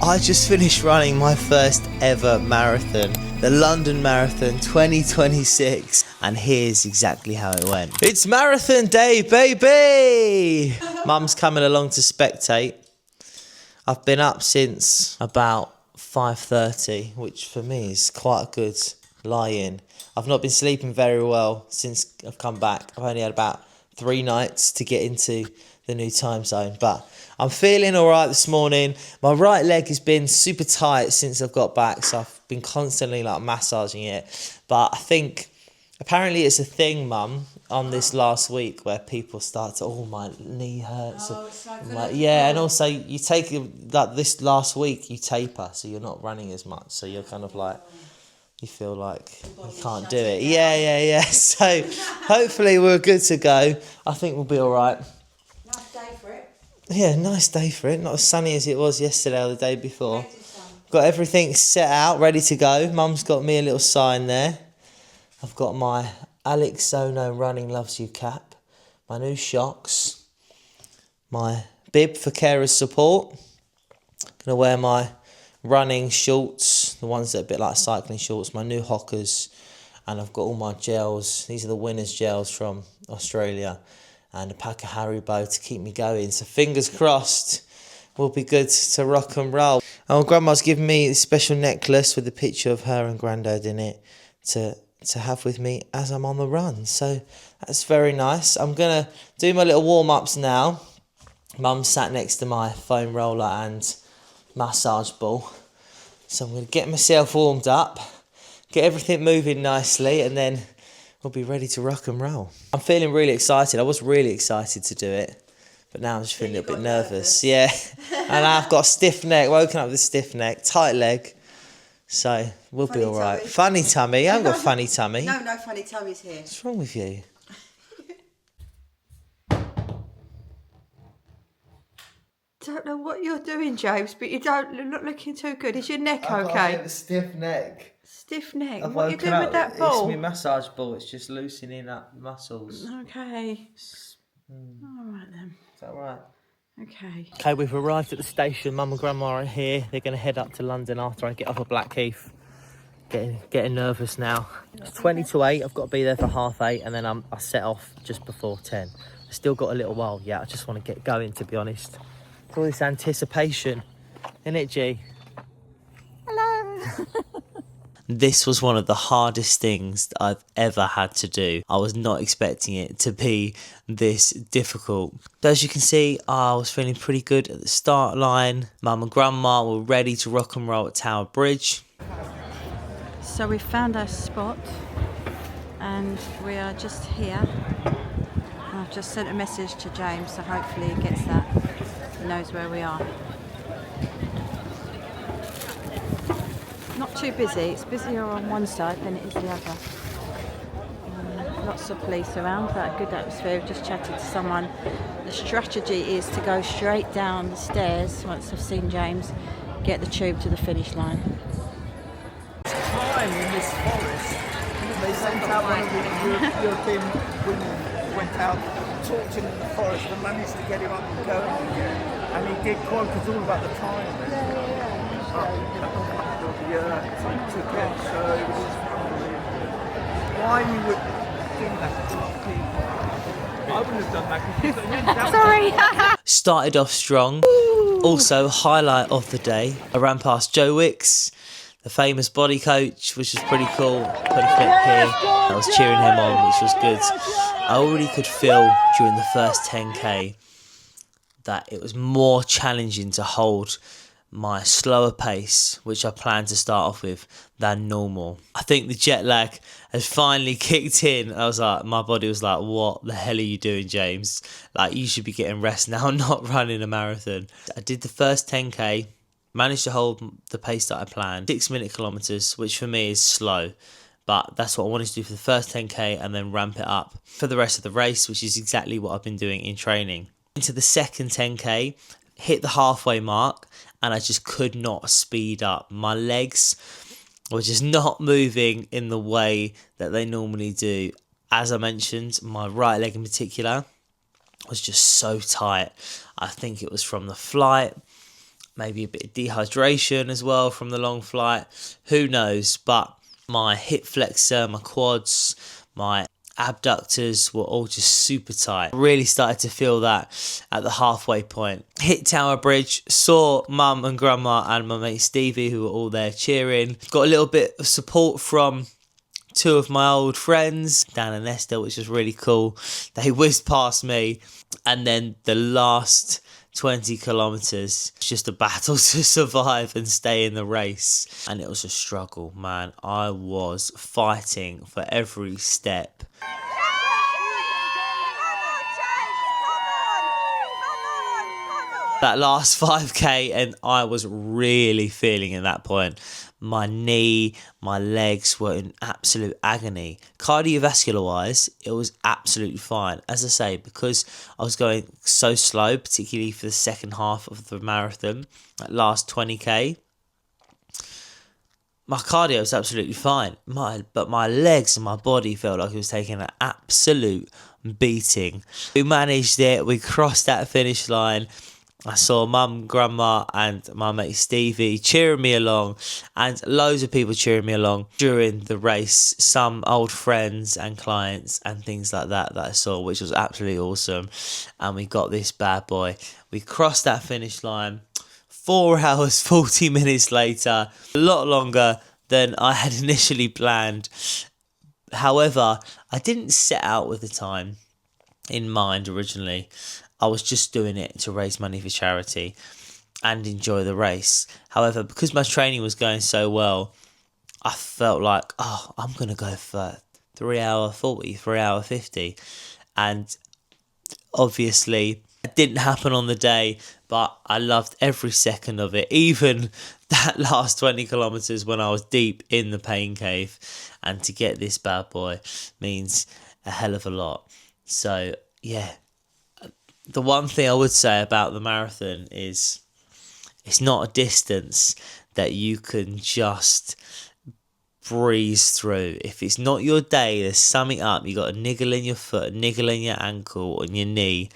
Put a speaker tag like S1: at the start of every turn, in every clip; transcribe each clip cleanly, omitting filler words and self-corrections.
S1: I just finished running my first ever marathon, the London Marathon 2026, and here's exactly how it went. It's marathon day, baby! Mum's coming along to spectate. I've been up since about 5:30, which for me is quite a good lie-in. I've not been sleeping very well since I've come back. I've only had about 3 nights to get into the new time zone, but I'm feeling all right this morning. My right leg has been super tight since I've got back, so I've been constantly like massaging it. But I think apparently it's a thing, Mum, on this last week where people start to, oh, my knee hurts.
S2: Oh, it's so good.
S1: Like, yeah, and also you take like this last week you taper, so you're not running as much, so you're kind of like, you feel like you can't do it. Yeah. So hopefully we're good to go. I think we'll be all right.
S2: Nice day for it.
S1: Yeah, nice day for it. Not as sunny as it was yesterday or the day before. Got everything set out, ready to go. Mum's got me a little sign there. I've got my Alex Zono Running Loves You cap, my new shocks, my bib for carers support. Gonna wear my running shorts, the ones that are a bit like cycling shorts, my new Hockers, and I've got all my gels. These are the Winners gels from Australia, and a pack of Haribo to keep me going. So fingers crossed, we'll be good to rock and roll. Oh, Grandma's given me a special necklace with a picture of her and Grandad in it to have with me as I'm on the run. So that's very nice. I'm going to do my little warm-ups now. Mum sat next to my foam roller and massage ball. So I'm going to get myself warmed up, get everything moving nicely, and then we'll be ready to rock and roll. I'm feeling really excited. I was really excited to do it, but now I'm just feeling a little bit nervous. Yeah, and I've got a stiff neck, woken up with a stiff neck, tight leg. So we'll be all right. Funny tummy. I haven't got a funny tummy.
S2: No funny tummies here.
S1: What's wrong with you?
S2: Don't know what you're doing, James, but you're not looking too good. Is your neck okay?
S1: I've got a bit of a stiff neck.
S2: Stiff neck.
S1: I've
S2: what are you doing with that ball?
S1: It's my massage ball. It's just loosening up muscles.
S2: Okay. All right then.
S1: Is that right?
S2: Okay.
S1: Okay, we've arrived at the station. Mum and Grandma are here. They're going to head up to London after I get off of Blackheath. Getting nervous now. It's 20 to 8. I've got to be there for 8:30, and then I set off just before 10. I've still got a little while. Yeah, I just want to get going, to be honest. It's all this anticipation. Isn't it, G?
S2: Hello.
S1: This was one of the hardest things that I've ever had to do. I was not expecting it to be this difficult. But as you can see, I was feeling pretty good at the start line. Mum and Grandma were ready to rock and roll at Tower Bridge.
S2: So we found our spot and we are just here. I've just sent a message to James, so hopefully he gets that. He knows where we are. Not too busy. It's busier on one side than it is the other. Lots of police around, but a good atmosphere. We've just chatted to someone. The strategy is to go straight down the stairs once I've seen James, get the tube to the finish line.
S3: Time in this forest, they sent out one of the European women, went out, talked him in the forest and managed to get him up and going again. And he did quote us all about the time. To get so it was unbelievable. Why you would do that to people? I wouldn't have done that.
S2: Sorry.
S1: Started off strong. Also, highlight of the day, I ran past Joe Wicks, the famous body coach, which was pretty cool. Put a clip here. I was cheering him on, which was good. I already could feel during the first 10k that it was more challenging to hold my slower pace, which I planned to start off with, than normal. I think the jet lag has finally kicked in. I was like, my body was like, what the hell are you doing, James? Like, you should be getting rest now, not running a marathon. I did the first 10k, managed to hold the pace that I planned, 6-minute kilometres, which for me is slow. But that's what I wanted to do for the first 10k and then ramp it up for the rest of the race, which is exactly what I've been doing in training. Into the second 10k, hit the halfway mark, and I just could not speed up. My legs were just not moving in the way that they normally do. As I mentioned, my right leg in particular was just so tight. I think it was from the flight. maybe a bit of dehydration as well from the long flight. Who knows? But my hip flexor, my quads, my abductors were all just super tight. Really started to feel that at the halfway point. Hit Tower Bridge, saw mum and grandma and my mate Stevie, who were all there cheering. Got a little bit of support from two of my old friends, Dan and Esther, which was really cool. They whizzed past me, and then the last 20 kilometers, just a battle to survive and stay in the race. And it was a struggle, man. I was fighting for every step. That last 5k, and I was really feeling at that point. My knee, my legs were in absolute agony. Cardiovascular wise, it was absolutely fine. As I say, because I was going so slow, particularly for the second half of the marathon, that last 20k, my cardio was absolutely fine. But my legs and my body felt like it was taking an absolute beating. We managed it. We crossed that finish line. I saw mum, grandma and my mate Stevie cheering me along, and loads of people cheering me along during the race. Some old friends and clients and things like that I saw, which was absolutely awesome. And we got this bad boy. We crossed that finish line 4 hours, 40 minutes later, a lot longer than I had initially planned. However, I didn't set out with the time in mind originally. I was just doing it to raise money for charity and enjoy the race. However, because my training was going so well, I felt like, I'm going to go for 3 hour 40, 3 hour 50. And obviously, it didn't happen on the day, but I loved every second of it. Even that last 20 kilometres when I was deep in the pain cave. And to get this bad boy means a hell of a lot. So, yeah. The one thing I would say about the marathon is it's not a distance that you can just breeze through. If it's not your day, there's something up. You got a niggle in your foot, a niggle in your ankle, on your knee.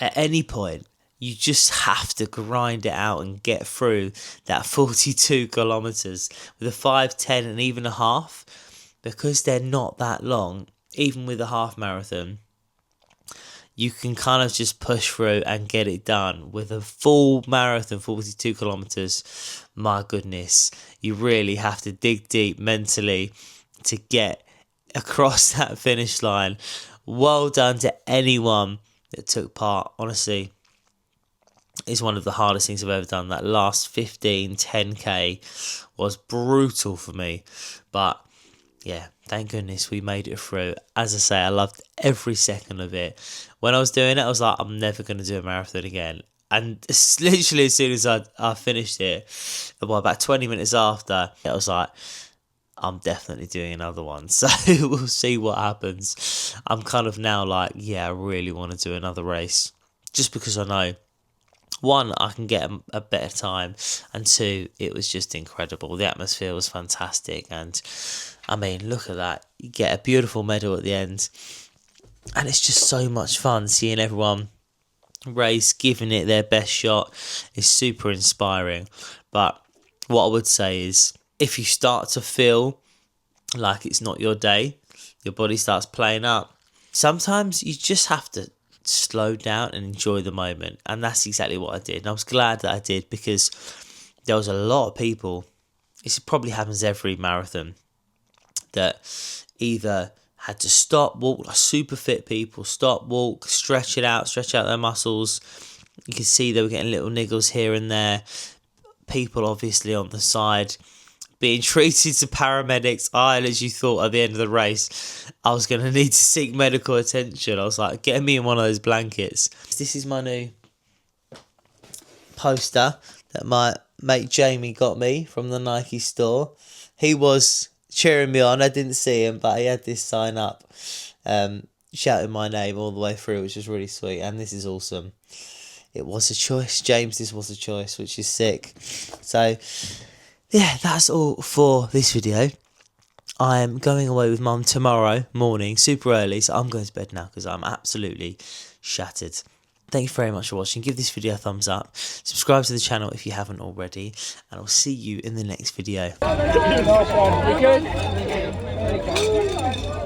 S1: At any point, you just have to grind it out and get through that 42 kilometres with a 5, 10 and even a half. Because they're not that long, even with a half marathon, you can kind of just push through and get it done. With a full marathon, 42 kilometres, my goodness, you really have to dig deep mentally to get across that finish line. Well done to anyone that took part. Honestly, it's one of the hardest things I've ever done. That last 15, 10k was brutal for me. But yeah, thank goodness we made it through. As I say, I loved every second of it. When I was doing it, I was like, I'm never going to do a marathon again. And literally as soon as I finished it, about 20 minutes after, I was like, I'm definitely doing another one. So we'll see what happens. I'm kind of now like, yeah, I really want to do another race. Just because I know, one, I can get a better time. And two, it was just incredible. The atmosphere was fantastic. And I mean, look at that. You get a beautiful medal at the end. And it's just so much fun seeing everyone race, giving it their best shot. It's super inspiring. But what I would say is, if you start to feel like it's not your day, your body starts playing up, sometimes you just have to slow down and enjoy the moment. And that's exactly what I did. And I was glad that I did, because there was a lot of people, it probably happens every marathon, that either had to stop, walk, like super fit people, stop, walk, stretch out their muscles. You could see they were getting little niggles here and there. People obviously on the side being treated to paramedics. I literally thought at the end of the race I was going to need to seek medical attention. I was like, get me in one of those blankets. This is my new poster that my mate Jamie got me from the Nike store. He was cheering me on. I didn't see him, but he had this sign up shouting my name all the way through, which was really sweet. And this is awesome. It was a choice, James. This was a choice, which is sick. So yeah, that's all for this video. I am going away with mum tomorrow morning, super early, so I'm going to bed now because I'm absolutely shattered. Thank you very much for watching. Give this video a thumbs up. Subscribe to the channel if you haven't already. And I'll see you in the next video.
S3: Nice one. You good?